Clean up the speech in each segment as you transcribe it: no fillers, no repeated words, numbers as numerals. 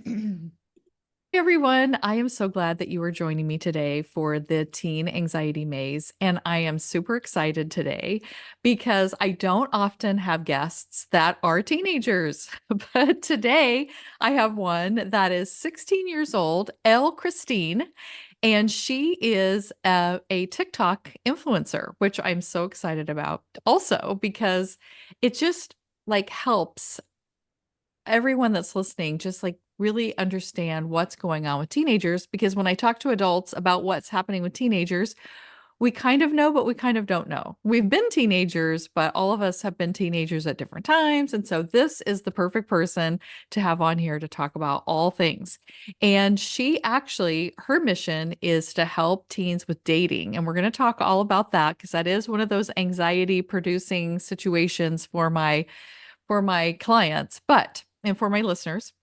Hey everyone, I am so glad that you are joining me today for the Teen Anxiety Maze. And I am super excited today because I don't often have guests that are teenagers. But today I have one that is 16 years old, Elle Christine, and she is a TikTok influencer, which I'm so excited about also because it just like helps everyone that's listening just like really understand what's going on with teenagers because when I talk to adults about what's happening with teenagers, we kind of know, but we kind of don't know. We've been teenagers, but all of us have been teenagers at different times. And so this is the perfect person to have on here to talk about all things. And she actually, her mission is to help teens with dating. And we're going to talk all about that because that is one of those anxiety producing situations for my clients, but and for my listeners.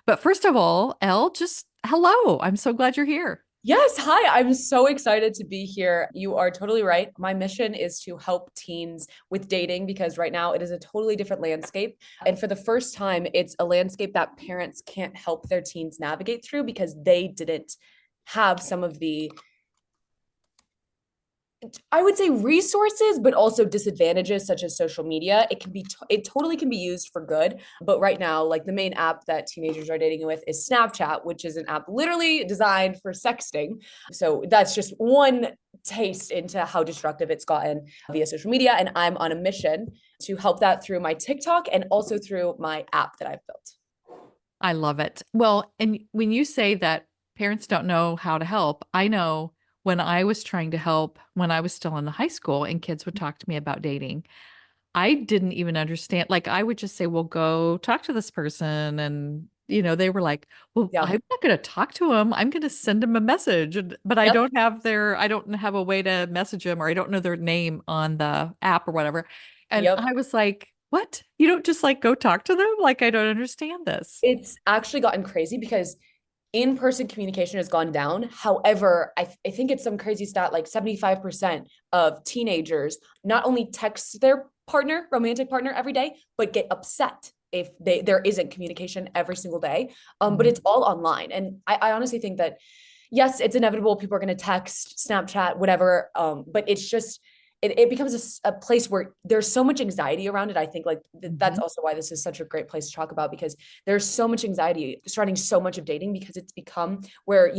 But first of all, Elle, just hello. I'm so glad you're here. Yes, hi. I'm so excited to be here. You are totally right. My mission is to help teens with dating because right now it is a totally different landscape. And for the first time, it's a landscape that parents can't help their teens navigate through because they didn't have some of the, I would say, resources, but also disadvantages such as social media. It totally can be used for good. But right now, like the main app that teenagers are dating with is Snapchat, which is an app literally designed for sexting. So that's just one taste into how destructive it's gotten via social media. And I'm on a mission to help that through my TikTok and also through my app that I've built. I love it. Well, and when you say that parents don't know how to help, I know when I was trying to help when I was still in the high school and kids would talk to me about dating, I didn't even understand. Like, I would just say, well, go talk to this person. And, they were like, well, Yeah. I'm not going to talk to him. I'm going to send him a message. But Yep. I don't have a way to message them or I don't know their name on the app or whatever. And Yep. I was like, what? You don't just like go talk to them? Like, I don't understand this. It's actually gotten crazy because in-person communication has gone down. However, I think it's some crazy stat like 75% of teenagers not only text their partner, romantic partner every day, but get upset if there isn't communication every single day. But Mhm. it's all online. And I honestly think that yes, it's inevitable. People are going to text, Snapchat, whatever. But it's just it becomes a place where there's so much anxiety around it. I think like that's Mhm. also why this is such a great place to talk about because there's so much anxiety surrounding so much of dating because it's become where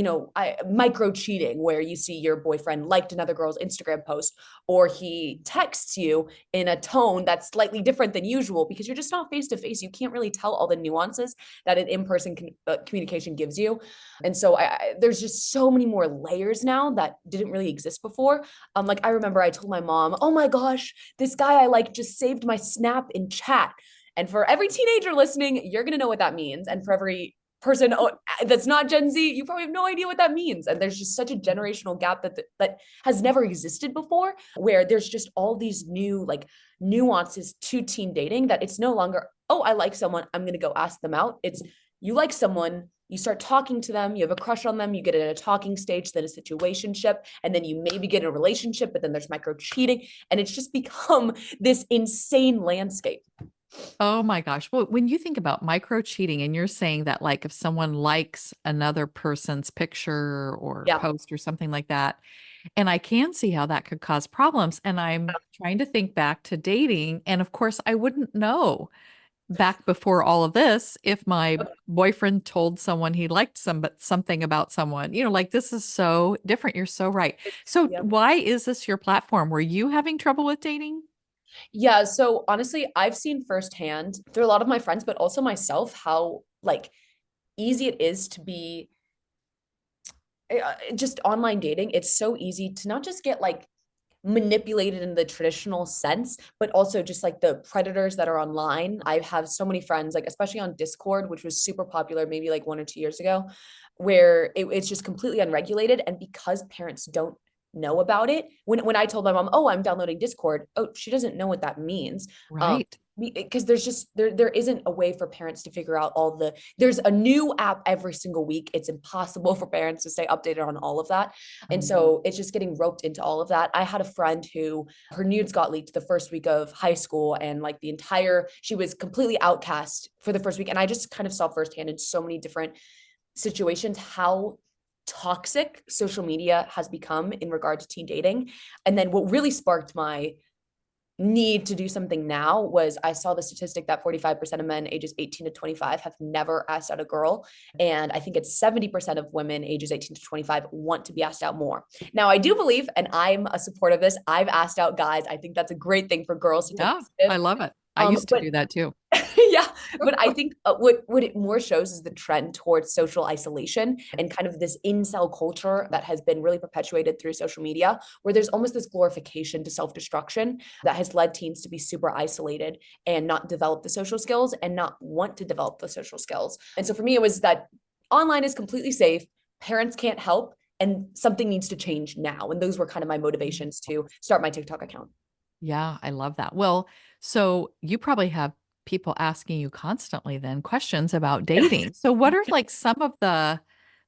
micro cheating where you see your boyfriend liked another girl's Instagram post or he texts you in a tone that's slightly different than usual because you're just not face to face. You can't really tell all the nuances that an in-person communication gives you. And so there's just so many more layers now that didn't really exist before. Like I remember I told my mom, "Oh my gosh, this guy I like just saved my snap in chat." And for every teenager listening, you're gonna know what that means. And for every person that's not Gen Z, you probably have no idea what that means. And there's just such a generational gap that has never existed before, where there's just all these new like nuances to teen dating that it's no longer, oh, I like someone, I'm gonna go ask them out. It's you like someone, you start talking to them, you have a crush on them, you get in a talking stage, then a situationship, and then you maybe get in a relationship, but then there's micro cheating. And it's just become this insane landscape. Oh my gosh. Well, when you think about micro cheating and you're saying that like if someone likes another person's picture or Yeah. post or something like that, and I can see how that could cause problems. And I'm trying to think back to dating. And of course, I wouldn't know back before all of this if my boyfriend told someone he liked something about someone. Like this is so different. You're so right. So Yeah. why is this your platform? Were you having trouble with dating? Yeah. So honestly, I've seen firsthand through a lot of my friends, but also myself, how like easy it is to be just online dating. It's so easy to not just get like manipulated in the traditional sense, but also just like the predators that are online. I have so many friends, like especially on Discord, which was super popular maybe like 1 or 2 years ago, where it's just completely unregulated. And because parents don't know about it, when I told my mom, oh, I'm downloading Discord, oh, she doesn't know what that means. Um, Right. because there's just there isn't a way for parents to figure out all the there's a new app every single week. It's impossible for parents to stay updated on all of that. And so it's just getting roped into all of that. I had a friend who her nudes got leaked the first week of high school, and like the entire she was completely outcast for the first week. And I just kind of saw firsthand in so many different situations how toxic social media has become in regard to teen dating. And then what really sparked my need to do something now was I saw the statistic that 45% of men ages 18 to 25 have never asked out a girl. And I think it's 70% of women ages 18 to 25 want to be asked out more. Now, I do believe, and I'm a support of this, I've asked out guys. I think that's a great thing for girls to take Yeah, I initiative. love it. I used to But do that too. yeah, but I think what it more shows is the trend towards social isolation and kind of this incel culture that has been really perpetuated through social media, where there's almost this glorification to self-destruction that has led teens to be super isolated and not develop the social skills and not want to develop the social skills. And so for me, it was that online is completely safe, parents can't help, and something needs to change now. And those were kind of my motivations to start my TikTok account. Yeah, I love that. Well, so you probably have people asking you constantly then questions about dating. So what are like some of the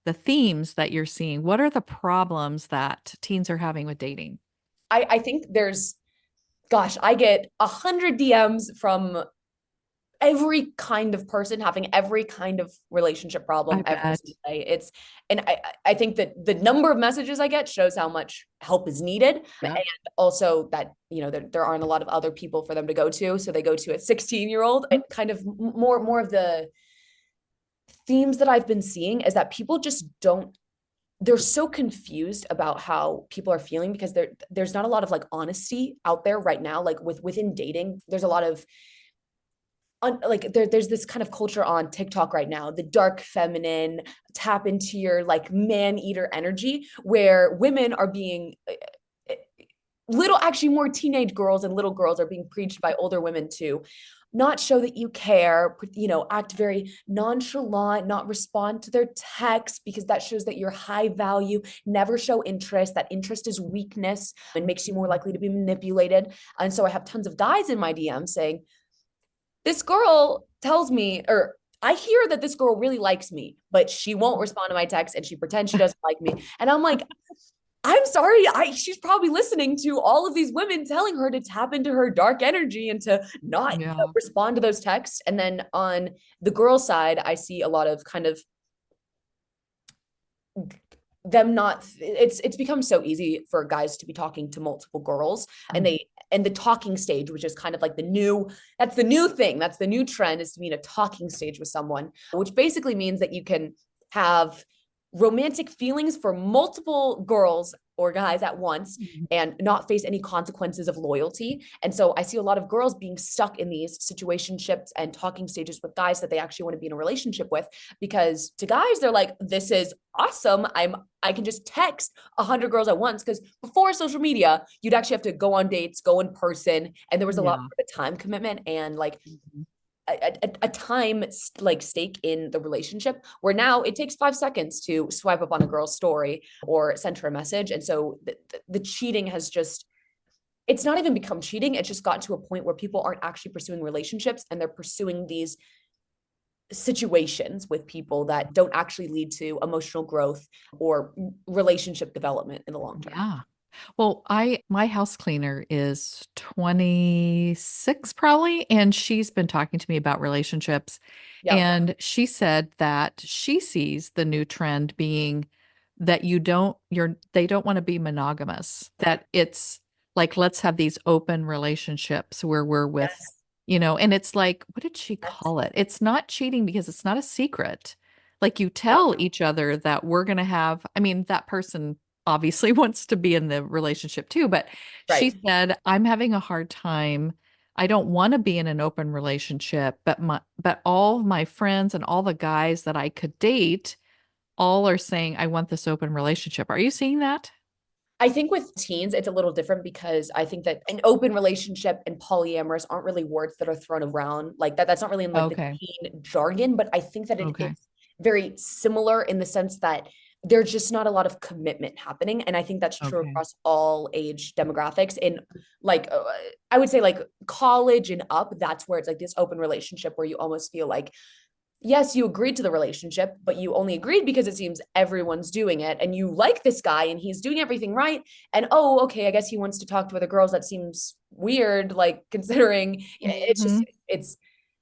themes that you're seeing? What are the problems that teens are having with dating? I think there's, gosh, I get 100 DMs from every kind of person having every kind of relationship problem I every bet. single day. It's and I think that the number of messages I get shows how much help is needed. And Yeah. also that, there aren't a lot of other people for them to go to. So they go to a 16-year-old. It kind of more of the themes that I've been seeing is that people just don't they're so confused about how people are feeling because there's not a lot of like honesty out there right now. Like within dating, there's a lot of there's this kind of culture on TikTok right now, the dark feminine, tap into your like man eater energy, where women are being little, actually more teenage girls and little girls are being preached by older women to not show that you care, act very nonchalant, not respond to their texts because that shows that you're high value, never show interest. That interest is weakness and makes you more likely to be manipulated. And so I have tons of guys in my DM saying, this girl tells me, or I hear that this girl really likes me, but she won't respond to my text and she pretends she doesn't like me. And I'm like, I'm sorry. She's probably listening to all of these women telling her to tap into her dark energy and to not Yeah. respond to those texts. And then on the girl side, I see a lot of kind of them not it's become so easy for guys to be talking to multiple girls, and the talking stage, which is kind of like that's the new thing, that's the new trend, is to be in a talking stage with someone, which basically means that you can have romantic feelings for multiple girls or guys at once Mhm. and not face any consequences of loyalty. And so I see a lot of girls being stuck in these situationships and talking stages with guys that they actually want to be in a relationship with, because to guys they're like, this is awesome, I can just text 100 girls at once, because before social media you'd actually have to go on dates, go in person, and there was a lot Yeah. more of a time commitment and like Mhm. a time like stake in the relationship, where now it takes 5 seconds to swipe up on a girl's story or send her a message. And so the cheating has just, it's not even become cheating, it's just gotten to a point where people aren't actually pursuing relationships and they're pursuing these situations with people that don't actually lead to emotional growth or relationship development in the long term. Yeah. Well, my house cleaner is 26 probably, and she's been talking to me about relationships. Yep. And she said that she sees the new trend being that they don't want to be monogamous, that it's like, let's have these open relationships where we're with, Yes. and it's like, what did she Yes. call it? It's not cheating because it's not a secret. Like you Yep. tell each other that we're going to have, I mean, that person obviously wants to be in the relationship too, but she Right. said, I'm having a hard time. I don't want to be in an open relationship, but all of my friends and all the guys that I could date all are saying I want this open relationship. Are you seeing that? I think with teens, it's a little different because I think that an open relationship and polyamorous aren't really words that are thrown around like that. That's not really in like the Okay. teen jargon, but I think that Okay. it's very similar in the sense that there's just not a lot of commitment happening. And I think that's true Okay. across all age demographics. In like, I would say like college and up, that's where it's like this open relationship where you almost feel like, yes, you agreed to the relationship, but you only agreed because it seems everyone's doing it and you like this guy and he's doing everything right. And oh, okay, I guess he wants to talk to other girls. That seems weird, like considering it's just, Mhm. it's,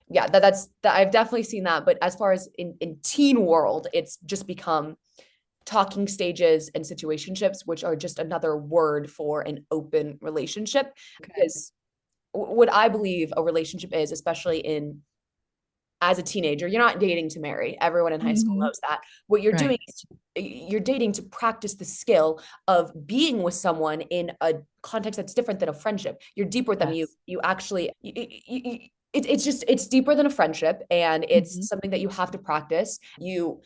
yeah, I've definitely seen that. But as far as in teen world, it's just become talking stages and situationships, which are just another word for an open relationship. Okay. Because what I believe a relationship is, especially in as a teenager, you're not dating to marry. Everyone in high school Mhm. knows that. What you're Right. doing is you're dating to practice the skill of being with someone in a context that's different than a friendship. You're deeper with them. You Yes. you actually it's just it's deeper than a friendship, and it's Mhm. something that you have to practice. You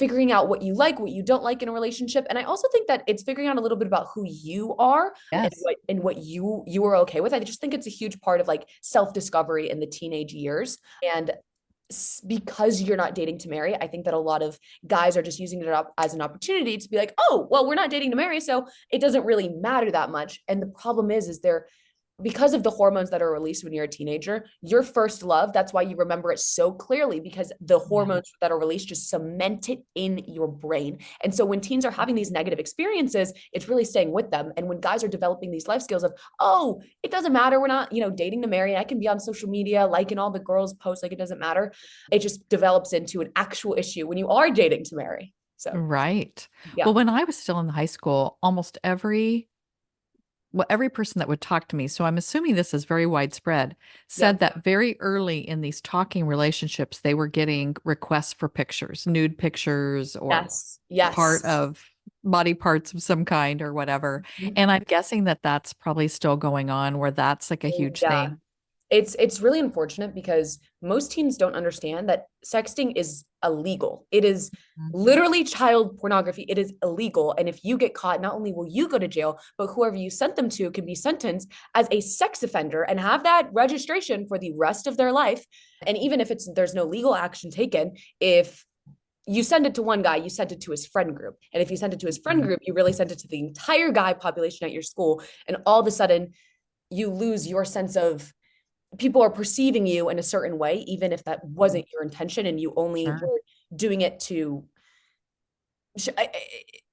figuring out what you like, what you don't like in a relationship. And I also think that it's figuring out a little bit about who you are Yes. and what you are okay with. I just think it's a huge part of like self-discovery in the teenage years. And because you're not dating to marry, I think that a lot of guys are just using it up as an opportunity to be like, oh, well, we're not dating to marry, so it doesn't really matter that much. And the problem is they're because of the hormones that are released when you're a teenager, your first love, that's why you remember it so clearly because the Yeah. hormones that are released just cement it in your brain. And so when teens are having these negative experiences, it's really staying with them. And when guys are developing these life skills of, oh, it doesn't matter, we're not, dating to marry, I can be on social media liking all the girls posts, like it doesn't matter. It just develops into an actual issue when you are dating to marry. So, Right. yeah. Well, when I was still in high school, almost every person that would talk to me, so I'm assuming this is very widespread, Yeah. said that very early in these talking relationships, they were getting requests for pictures, nude pictures or Yes. part Yes. of body parts of some kind or whatever. And I'm guessing that that's probably still going on where that's like a huge Yeah. thing. It's really unfortunate because most teens don't understand that sexting is illegal. It is Mhm. literally child pornography. It is illegal. And if you get caught, not only will you go to jail, but whoever you sent them to can be sentenced as a sex offender and have that registration for the rest of their life. And even if there's no legal action taken, if you send it to one guy, you sent it to his friend group. And if you sent it to his friend Mhm. group, you really sent it to the entire guy population at your school. And all of a sudden, you lose your sense of people are perceiving you in a certain way, even if that Mhm. wasn't your intention and you only Sure. were doing it to.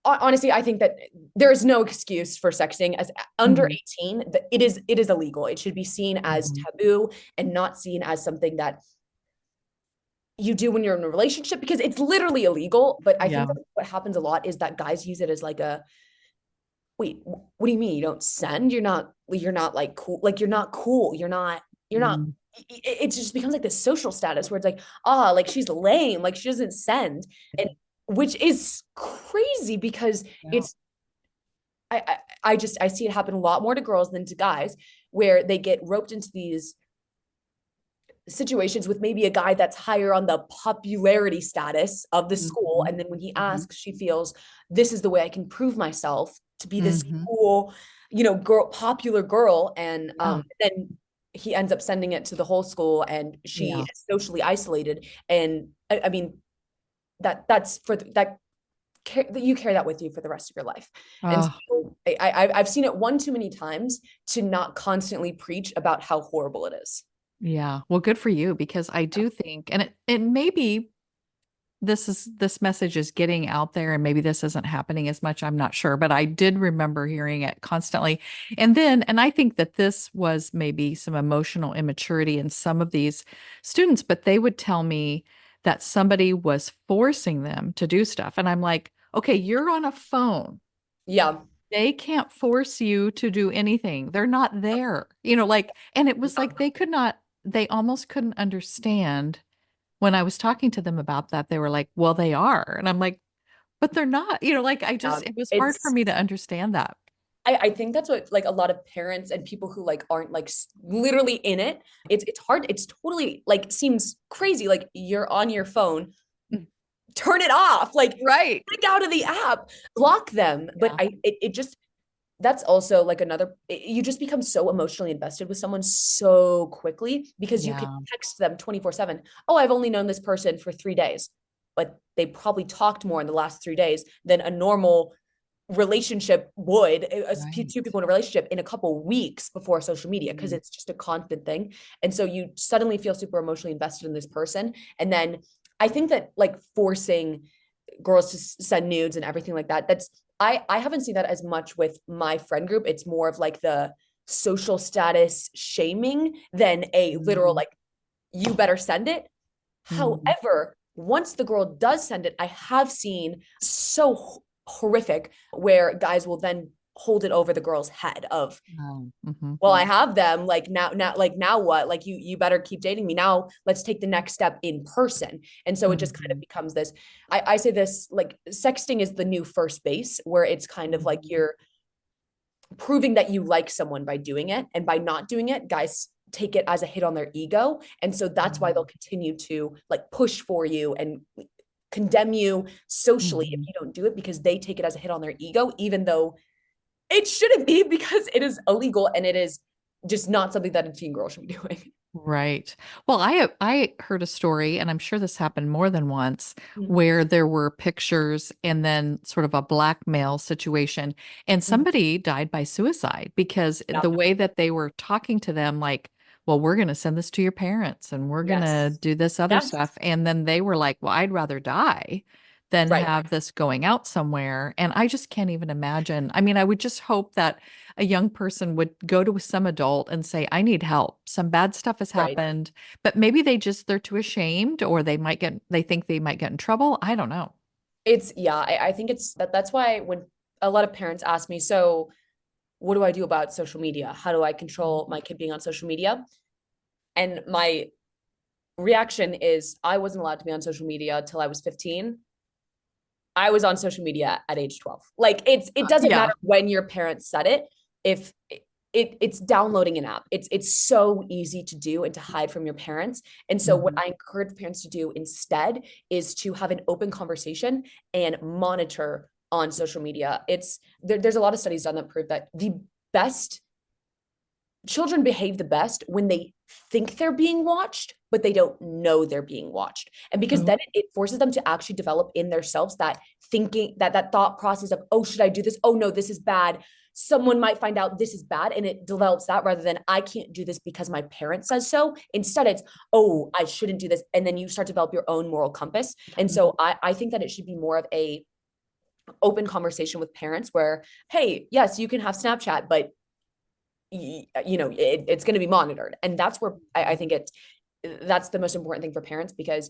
Honestly, I think that there is no excuse for sexting as under Mhm. 18. It is illegal. It should be seen as Mhm. taboo and not seen as something that you do when you're in a relationship because it's literally illegal. But I think Yeah. that what happens a lot is that guys use it as like a wait, what do you mean you don't send? You're not like cool. Like you're not cool. You're not Mm. it just becomes like this social status where it's like, like she's lame, like she doesn't send. And which is crazy because Yeah. it's I see it happen a lot more to girls than to guys where they get roped into these situations with maybe a guy that's higher on the popularity status of the school. Mhm. And then when he Mhm. asks, she feels this is the way I can prove myself to be this Mhm. cool, girl, popular girl. And Yeah. then he ends up sending it to the whole school and she Yeah. is socially isolated. And I mean, that's for that you carry that with you for the rest of your life. And Oh, so I've seen it one too many times to not constantly preach about how horrible it is. yeah. Well, good for you because I do think, and maybe this message is getting out there and maybe this isn't happening as much. I'm not sure, but I did remember hearing it constantly. And I think that this was maybe some emotional immaturity in some of these students, but they would tell me that somebody was forcing them to do stuff. And I'm like, okay, you're on a phone. Yeah. They can't force you to do anything. They're not there. And it was like they almost couldn't understand when I was talking to them about that. They were like, well, they are. And I'm like, but they're not, Yeah. it was hard for It's me to understand that. I think that's what like a lot of parents and people who like aren't like literally in it. It's hard. It's totally like seems crazy. Like you're on your phone, Mm. turn it off. Like Right. click out of the app, block them. But Yeah. it just that's also like you just become so emotionally invested with someone so quickly because you can Yeah. text them 24/7. Oh, I've only known this person for 3 days. but they probably talked more in the last 3 days than a normal relationship would, two Right. people in a relationship, in a couple weeks before social media, because Mm. it's just a constant thing. And so you suddenly feel super emotionally invested in this person. And then I think that like forcing girls to send nudes and everything like that, that's, I haven't seen that as much with my friend group. It's more of like the social status shaming than a literal Mm. like, you better send it. Mm. However, once the girl does send it, I have seen so horrific where guys will then hold it over the girl's head of, Oh, mhm. well, I have them, like now what, like you better keep dating me now, let's take the next step in person. And so it just kind of Mhm. becomes this, I say this, like sexting is the new first base, where it's kind of like Mhm. you're proving that you like someone by doing it, and by not doing it, guys take it as a hit on their ego. And so that's why they'll Mm. continue to like push for you and condemn you socially if Mhm. you don't do it, because they take it as a hit on their ego, even though it shouldn't be, because it is illegal and it is just not something that a teen girl should be doing. Right. Well, I heard a story, and I'm sure this happened more than once, Mhm. where there were pictures and then sort of a blackmail situation, and Mhm. somebody died by suicide because Yeah. the way that they were talking to them, like, well, we're going to send this to your parents and we're going to Yes. do this other Yes. stuff. And then they were like, well, I'd rather die than Right. have this going out somewhere. And I just can't even imagine. I mean, I would just hope that a young person would go to some adult and say, I need help. Some bad stuff has Right. happened, but maybe they're too ashamed, or they think they might get in trouble. I don't know. It's, yeah, I think it's that's why when a lot of parents ask me, so what do I do about social media? How do I control my kid being on social media? And my reaction is, I wasn't allowed to be on social media till I was 15. I was on social media at age 12. Like it doesn't Yeah. matter when your parents said it. If it's downloading an app. It's so easy to do and to hide from your parents. And so what Mhm. I encourage parents to do instead is to have an open conversation and monitor on social media. There's a lot of studies done that prove that the best children behave the best when they think they're being watched, but they don't know they're being watched. And because Oh, then it forces them to actually develop in themselves that thinking, that thought process of, oh, should I do this? Oh no, this is bad. Someone might find out this is bad. And it develops that, rather than, I can't do this because my parent says so. Instead, it's, oh, I shouldn't do this. And then you start to develop your own moral compass. And so I think that it should be more of a open conversation with parents where, hey, yes, you can have Snapchat, but it's going to be monitored. And that's where I think that's the most important thing for parents, because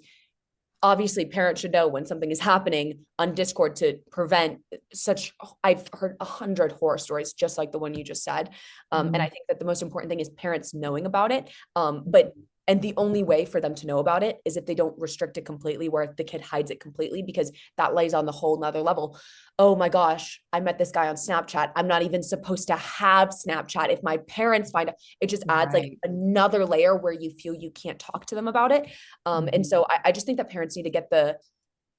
obviously parents should know when something is happening on Discord to prevent such. I've heard 100 horror stories just like the one you just said. And I Mhm. think that the most important thing is parents knowing about it. But and the only way for them to know about it is if they don't restrict it completely, where the kid hides it completely, because that lays on the whole nother level. Oh my gosh, I met this guy on Snapchat. I'm not even supposed to have Snapchat. If my parents find out, it just adds like Right. another layer where you feel you can't talk to them about it. And Mhm. so I just think that parents need to get the,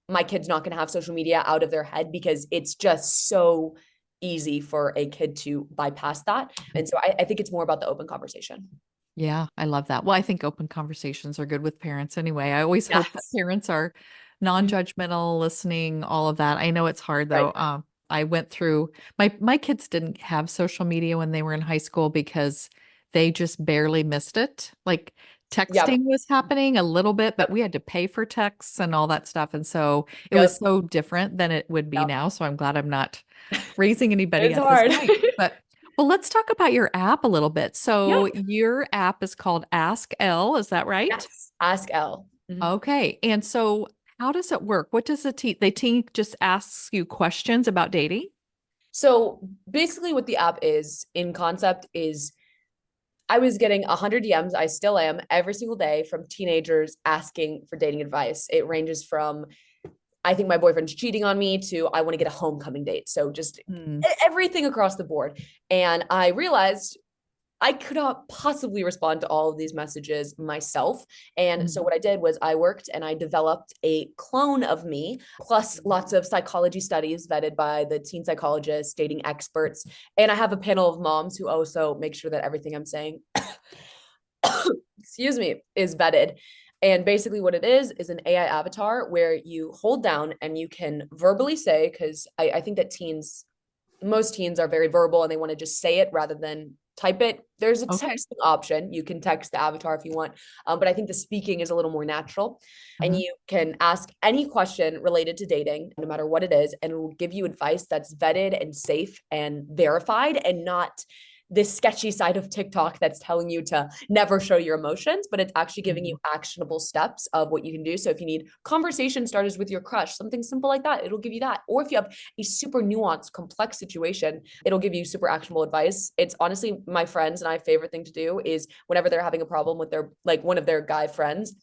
my kid's not going to have social media out of their head, because it's just so easy for a kid to bypass that. And so I think it's more about the open conversation. Yeah, I love that. Well, I think open conversations are good with parents anyway. I always hope that Yes. parents are Mhm. non-judgmental, listening, all of that. I know it's hard Right. though. I went through my kids didn't have social media when they were in high school because they just barely missed it. Like Yep. texting was happening a little bit, but we had to pay for texts and all that stuff. And so it was Yep. so different than it would be Yep. now. So I'm glad I'm not raising anybody It's at this hard. point. But well, let's talk about your app a little bit. So Yep. your app is called Ask Elle, is that right? Yes. Ask Elle. Mhm. Okay. And so how does it work? What does the teen just asks you questions about dating? So basically, what the app is in concept is, I was getting 100 DMs, I still am, every single day from teenagers asking for dating advice. It ranges from, I think my boyfriend's cheating on me, to, I want to get a homecoming date. So just Hmm. everything across the board. And I realized I could not possibly respond to all of these messages myself. And so Mhm. what I did was I worked and I developed a clone of me, plus lots of psychology studies vetted by the teen psychologists, dating experts. And I have a panel of moms who also make sure that everything I'm saying, excuse me, is vetted. And basically, what it is an AI avatar where you hold down and you can verbally say, because I think that most teens are very verbal and they want to just say it rather than type it. There's a Okay. texting option. You can text the avatar if you want, but I think the speaking is a little more natural. And Uh-huh. you can ask any question related to dating, no matter what it is, and it will give you advice that's vetted and safe and verified and not this sketchy side of TikTok that's telling you to never show your emotions, but it's actually giving you Mhm. actionable steps of what you can do. So if you need conversation starters with your crush, something simple like that, it'll give you that. Or if you have a super nuanced, complex situation, it'll give you super actionable advice. It's honestly my friends and I favorite thing to do is whenever they're having a problem with their like one of their guy friends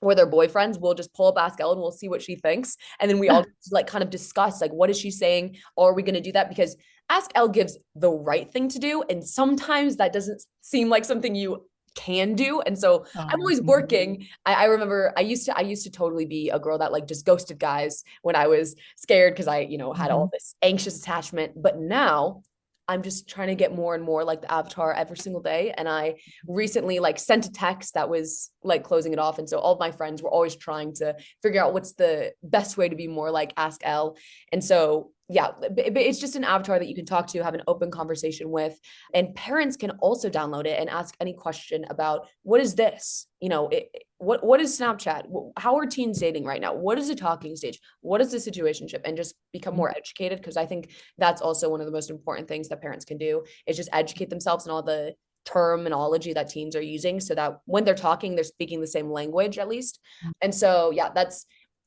or their boyfriends, we'll just pull up Ask Elle and we'll see what she thinks. And then we all like kind of discuss like what is she saying? Or are we going to do that? Because Ask Elle gives the right thing to do. And sometimes that doesn't seem like something you can do. And so I'm Oh, always mhm. working. I remember I used to totally be a girl that like just ghosted guys when I was scared because I had all Mhm. this anxious attachment. But now I'm just trying to get more and more like the avatar every single day. And I recently like sent a text that was like closing it off. And so all of my friends were always trying to figure out what's the best way to be more like Ask Elle. And so yeah, but it's just an avatar that you can talk to, have an open conversation with. And parents can also download it and ask any question about what is this? What is Snapchat? How are teens dating right now? What is a talking stage? What is the situationship? And just become more educated, because I think that's also one of the most important things that parents can do is just educate themselves in all the terminology that teens are using so that when they're talking, they're speaking the same language at least. And so yeah, that's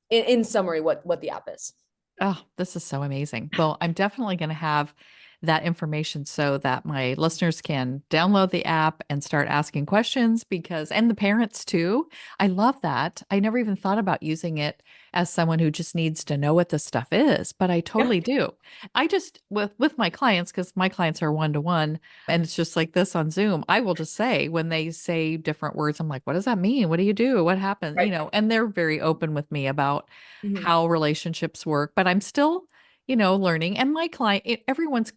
in summary what the app is. Oh, this is so amazing. Well, I'm definitely going to have that information so that my listeners can download the app and start asking questions and the parents too. I love that. I never even thought about using it as someone who just needs to know what this stuff is, but I Yeah. totally do. I just with my clients, because my clients are one to one and it's just like this on Zoom, I will just say when they say different words, I'm like, what does that mean? What do you do? What happened? Right. And they're very open with me about Mhm. how relationships work, but I'm still, learning. And my everyone's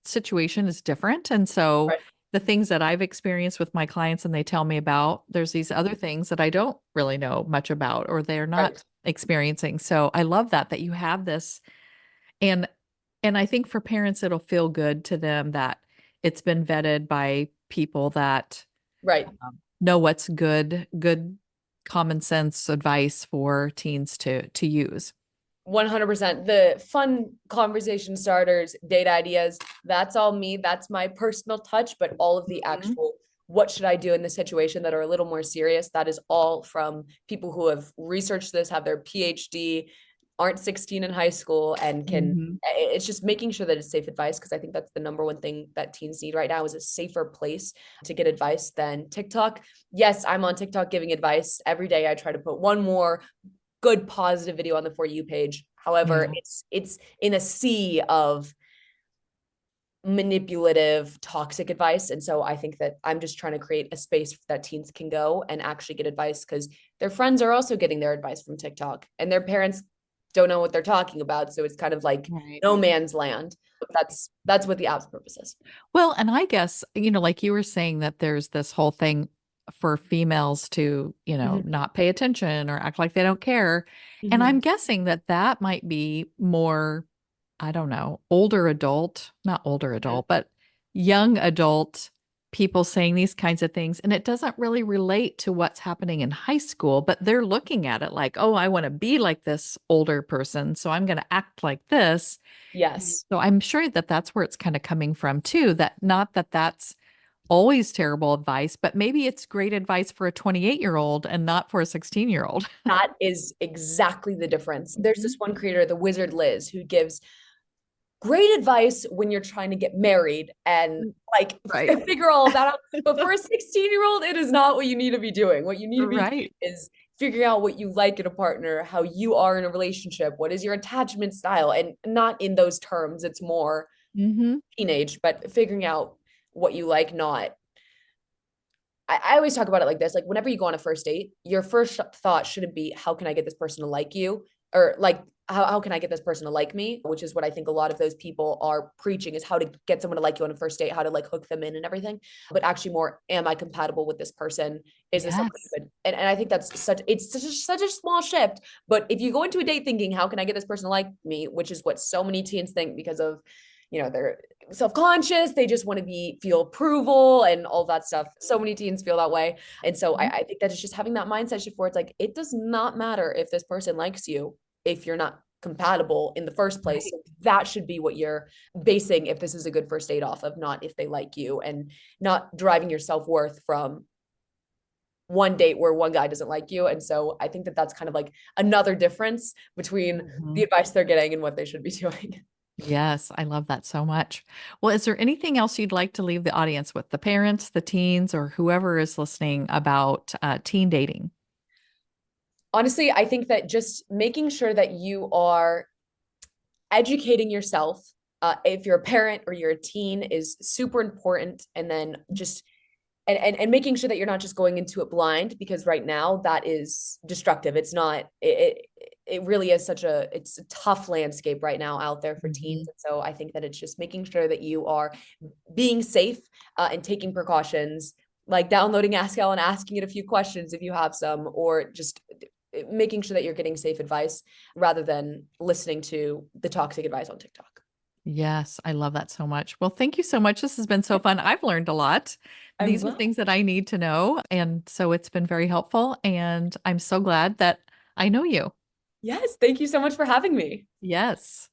situation is different. And so Right. the things that I've experienced with my clients and they tell me about, there's these other things that I don't really know much about or they're Right. not experiencing. So I love that you have this. And I think for parents it'll feel good to them that it's been vetted by people that Right. know what's good common sense advice for teens to use. 100%. The fun conversation starters, date ideas, that's all me. That's my personal touch. But all of the Mhm. actual, what should I do in this situation that are a little more serious, that is all from people who have researched this, have their PhD, aren't 16 in high school, and Mhm. it's just making sure that it's safe advice. Because I think that's the number one thing that teens need right now is a safer place to get advice than TikTok. Yes, I'm on TikTok giving advice every day. I try to put one more good positive video on the For You page. However, Yeah. it's in a sea of manipulative, toxic advice. And so I think that I'm just trying to create a space that teens can go and actually get advice, because their friends are also getting their advice from TikTok and their parents don't know what they're talking about. So it's kind of like Right. no man's land. That's what the app's purpose is. Well, and I guess, like you were saying that there's this whole thing for females to, Mhm. not pay attention or act like they don't care. And Mhm. I'm guessing that might be more, I don't know, older adult, not older Mhm. adult, but young adult people saying these kinds of things. And it doesn't really relate to what's happening in high school, but they're looking at it like, oh, I want to be like this older person. So I'm going to act like this. Yes. So I'm sure that that's where it's kind of coming from too, that not that that's always terrible advice, but maybe it's great advice for a 28-year-old and not for a 16-year-old. That is exactly the difference. There's this Mhm. one creator, the Wizard Liz, who gives great advice when you're trying to get married and like Right. figure all of that out. But for a 16-year-old, it is not what you need to be doing. What you need to be Right. doing is figuring out what you like in a partner, how you are in a relationship, what is your attachment style, and not in those terms. It's more Mhm. teenage, but figuring out what you like, not. I always talk about it like this. Like whenever you go on a first date, your first thought shouldn't be, how can I get this person to like you? or like how can I get this person to like me? Which is what I think a lot of those people are preaching, is how to get someone to like you on a first date, how to like hook them in and everything. But actually more, am I compatible with this person? Is this someone Yes. who could, and I think that's such a small shift. But if you go into a date thinking, how can I get this person to like me, which is what so many teens think because of, they're self-conscious, they just want to feel approval and all that stuff. So many teens feel that way. And so Mhm. I think that it's just having that mindset shift where it's like, it does not matter if this person likes you if you're not compatible in the first place. Right. So that should be what you're basing if this is a good first date off of, not if they like you, and not deriving your self-worth from one date where one guy doesn't like you. And so I think that that's kind of like another difference between the Mhm. advice they're getting and what they should be doing. Yes, I love that so much. Well, is there anything else you'd like to leave the audience with, the parents, the teens, or whoever is listening about teen dating? Honestly, I think that just making sure that you are educating yourself, if you're a parent or you're a teen, is super important. And then just and making sure that you're not just going into it blind, because right now that is destructive. It's not it really is it's a tough landscape right now out there for teens. Mhm. And so I think that it's just making sure that you are being safe, and taking precautions, like downloading Ask Elle and asking it a few questions if you have some, or just making sure that you're getting safe advice rather than listening to the toxic advice on TikTok. Yes, I love that so much. Well, thank you so much. This has been so fun. I've learned a lot. I'm These are glad. things that I need to know. And so it's been very helpful. And I'm so glad that I know you. Yes, thank you so much for having me. Yes.